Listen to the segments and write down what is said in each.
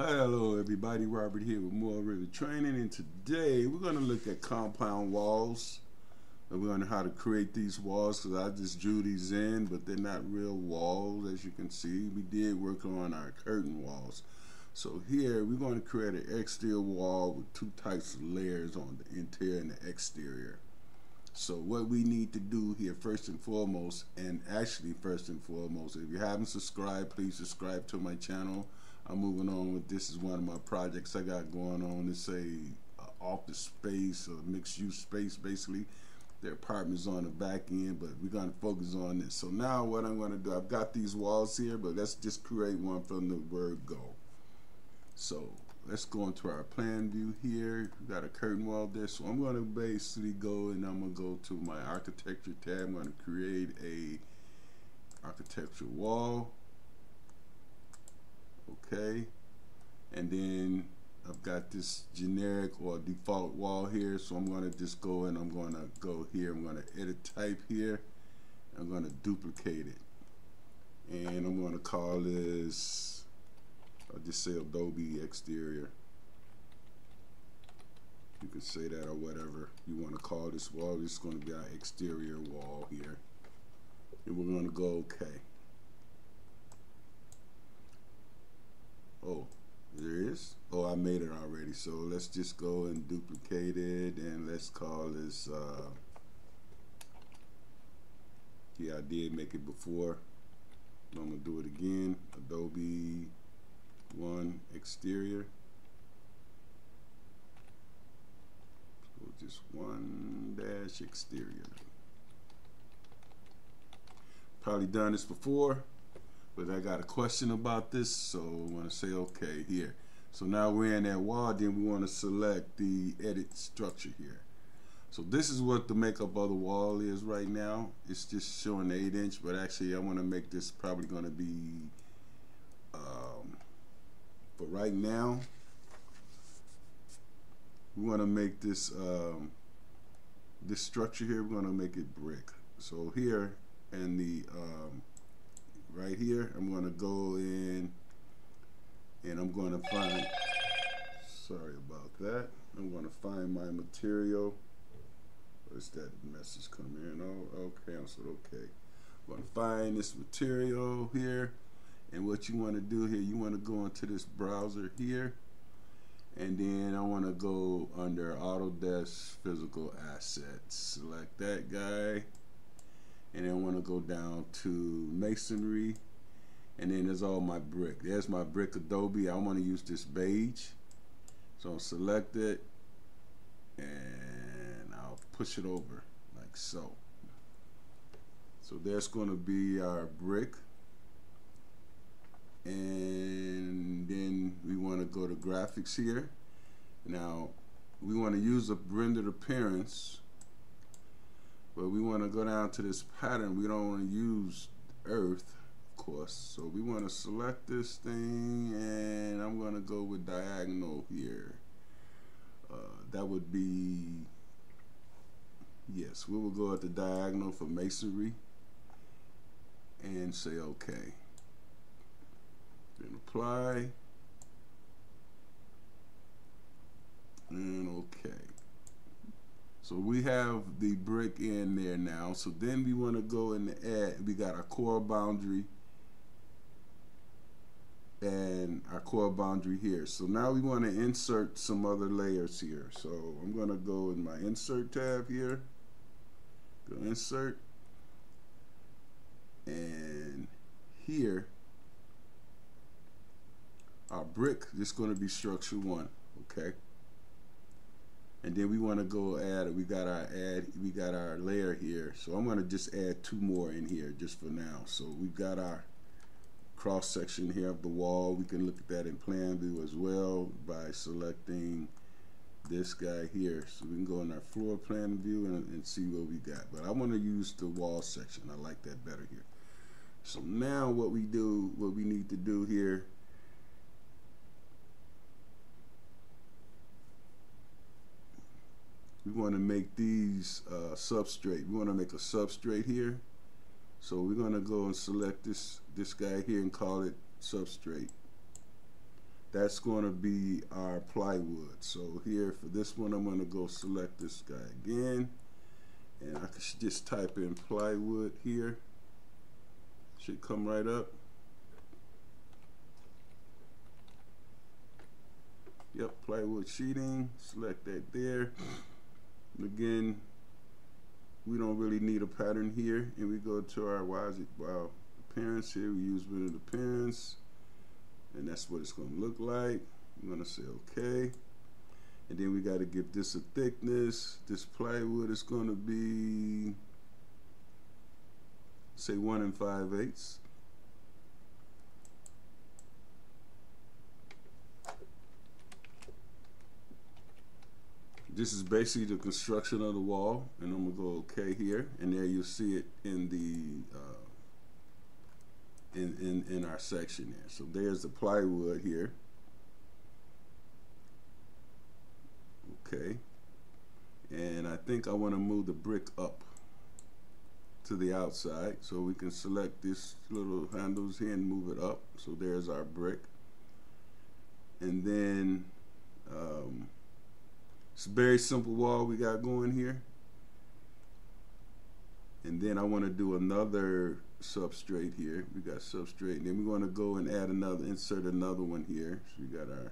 Hello everybody, Robert here with more Revit training, and today we're going to look at compound walls. And we're going to know how to create these walls, because I just drew these in, but they're not real walls. As you can see, we did work on our curtain walls. So here we're going to create an exterior wall with two types of layers on the interior and the exterior. So what we need to do here first and foremost, if you haven't subscribed, please subscribe to my channel. I'm moving on with this. Is one of my projects I got going on. It's a office space, a mixed use space basically. Their apartments on the back end, but we're going to focus on this. So now what I'm going to do, I've got these walls here, but let's just create one from the word go. So let's go into our plan view here. We got a curtain wall there, so I'm going to basically go and I'm going to go to my architecture tab. I'm going to create a architecture wall. Okay, and then I've got this generic or default wall here, so I'm going to just go and I'm going to go here. I'm going to edit type here. I'm going to duplicate it, and I'm going to call this, I'll just say Adobe Exterior. You can say that or whatever you want to call this wall. This is going to be our exterior wall here, and we're going to go OK. Oh, there it is. Oh, I made it already. So let's just go and duplicate it, and let's call this yeah, I did make it before. I'm gonna do it again. Adobe 1 exterior. So just 1 - exterior. Probably done this before, but I got a question about this, so I want to say okay here. So now we're in that wall, then we want to select the edit structure here. So this is what the makeup of the wall is right now. It's just showing 8-inch, but actually I want to make this probably going to be for right now we want to make this this structure here, we're going to make it brick. So here in the right here, I'm going to go in and I'm going to find, sorry about that, I'm going to find my material. Where's that message come in? Oh, okay, I said okay. I'm going to find this material here, and what you want to do here, you want to go into this browser here, and then I want to go under Autodesk Physical Assets, select that guy, and then I want to go down to masonry, and then there's all my brick. There's my brick Adobe. I want to use this beige, so I'll select it and I'll push it over like so. So there's going to be our brick, and then we want to go to graphics here. Now we want to use a rendered appearance, but we want to go down to this pattern. We don't want to use earth, of course, so we want to select this thing, and I'm going to go with diagonal here. That would be, yes, we will go at the diagonal for masonry and say OK. Then apply and OK. So we have the brick in there now. So then we want to go and add, we got our core boundary and our core boundary here. So now we want to insert some other layers here. So I'm going to go in my insert tab here, go insert, and here our brick is going to be structure 1, okay? And then we want to go add, we got our layer here, so I'm going to just add 2 more in here just for now. So we've got our cross section here of the wall. We can look at that in plan view as well by selecting this guy here. So we can go in our floor plan view and see what we got, but I want to use the wall section. I like that better here. So now what we need to do here, we want to make these substrate. We want to make a substrate here. So we're going to go and select this guy here and call it substrate. that's going to be our plywood. So here for this one, I'm going to go select this guy again, and I can just type in plywood here. Should come right up. Yep, plywood sheeting. Select that there. And again, we don't really need a pattern here, and we go to our appearance here. We use Revit appearance, and that's what it's going to look like. I'm going to say OK, and then we got to give this a thickness. This plywood is going to be, say, 1 5/8. This is basically the construction of the wall, and I'm gonna go OK here, and there you'll see it in the in our section there. So there's the plywood here. Okay, and I think I want to move the brick up to the outside, so we can select this little handles here and move it up. So there's our brick, and then it's a very simple wall we got going here. And then I want to do another substrate here. We got substrate, and then we're going to go and add another, insert another one here. So we got our,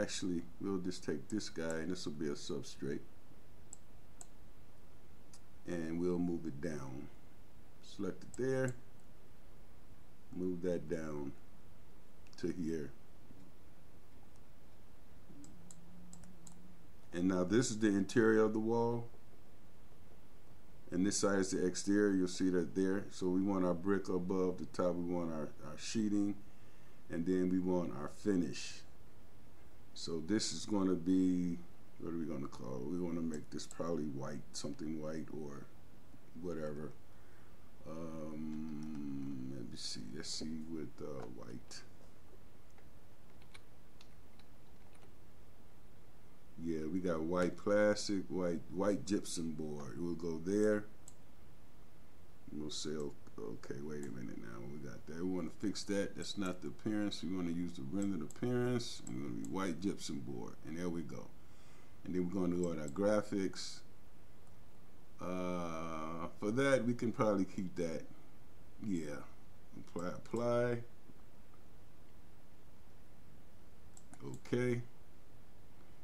actually we'll just take this guy, and this will be a substrate, and we'll move it down. Select it there, move that down to here. And now this is the interior of the wall, and this side is the exterior. You'll see that there. So we want our brick above the top, we want our sheeting, and then we want our finish. So this is going to be, what are we going to call it? We want to make this probably white, something white or whatever. Let me see, let's see with white. Yeah, we got white plastic, white gypsum board. We'll go there. We'll say, okay, wait a minute now. We got that. We want to fix that. That's not the appearance. We want to use the rendered appearance. And we're going to be white gypsum board. And there we go. And then we're going to go to our graphics. For that, we can probably keep that. Yeah. Apply. Okay.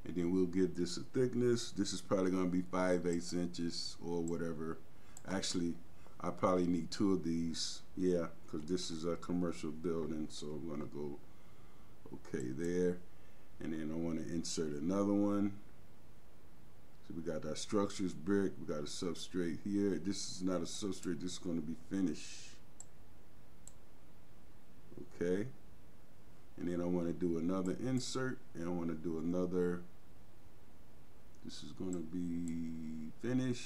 And then we'll give this a thickness. This is probably going to be 5/8 inches or whatever. Actually, I probably need 2 of these. Yeah, because this is a commercial building. So I'm going to go okay there. And then I want to insert another one. So we got our structures brick. We got a substrate here. This is not a substrate. This is going to be finish. Okay. And then I want to do another insert. And I want to do another. This is going to be finish,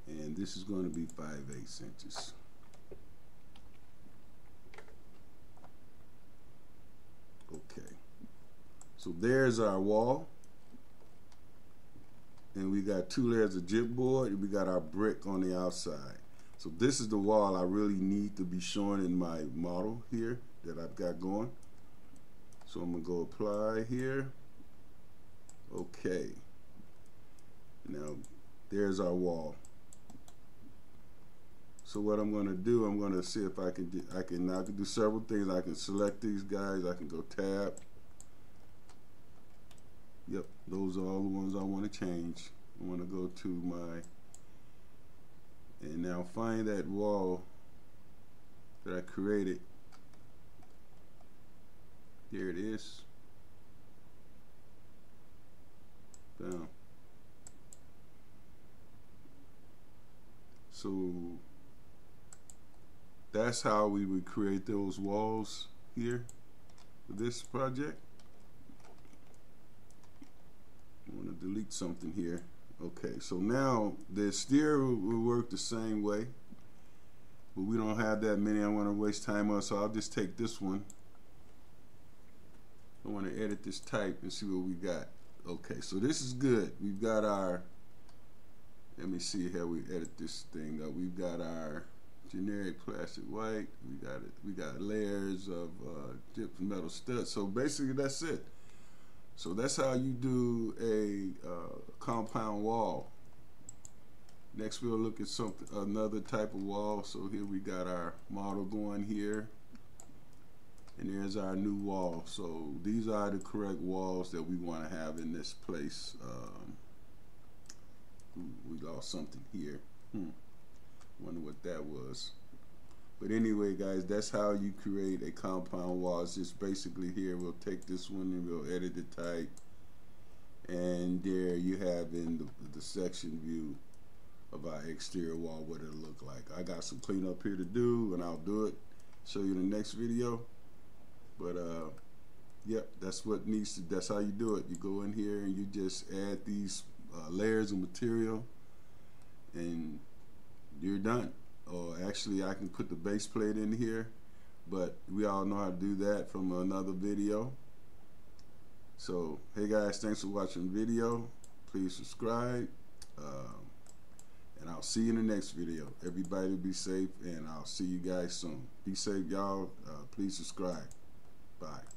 and this is going to be 5/8 inches. Okay, so there's our wall, and we got 2 layers of gypboard, and we got our brick on the outside. So this is the wall I really need to be showing in my model here that I've got going. So I'm going to go apply here. Okay, now there's our wall. So what I'm going to do, I'm going to see if I can do several things. I can select these guys. I can go tab. Yep, those are all the ones I want to change. I want to go to my, and now find that wall that I created. Here it is. Down. So that's how we would create those walls here for this project. I want to delete something here. Okay, so now the exterior will work the same way, but we don't have that many I want to waste time on, so I'll just take this one. I want to edit this type and see what we got. Okay, so this is good. We've got our, let me see how we edit this thing up. We've got our generic plastic white. We got layers of dipped metal studs. So basically that's it. So that's how you do a compound wall. Next we'll look at another type of wall. So here we got our model going here, and there's our new wall. So these are the correct walls that we want to have in this place. We lost something here. Wonder what that was. But anyway, guys, that's how you create a compound wall. It's just basically here. We'll take this one and we'll edit the type, and there you have in the section view of our exterior wall what it'll look like. I got some cleanup here to do, and I'll do it. Show you in the next video. But yep, that's how you do it. You go in here and you just add these layers of material, and you're done. Or actually, I can put the base plate in here, but we all know how to do that from another video. So hey guys, thanks for watching the video. Please subscribe, and I'll see you in the next video. Everybody be safe, and I'll see you guys soon. Be safe, y'all. Please subscribe. Bye.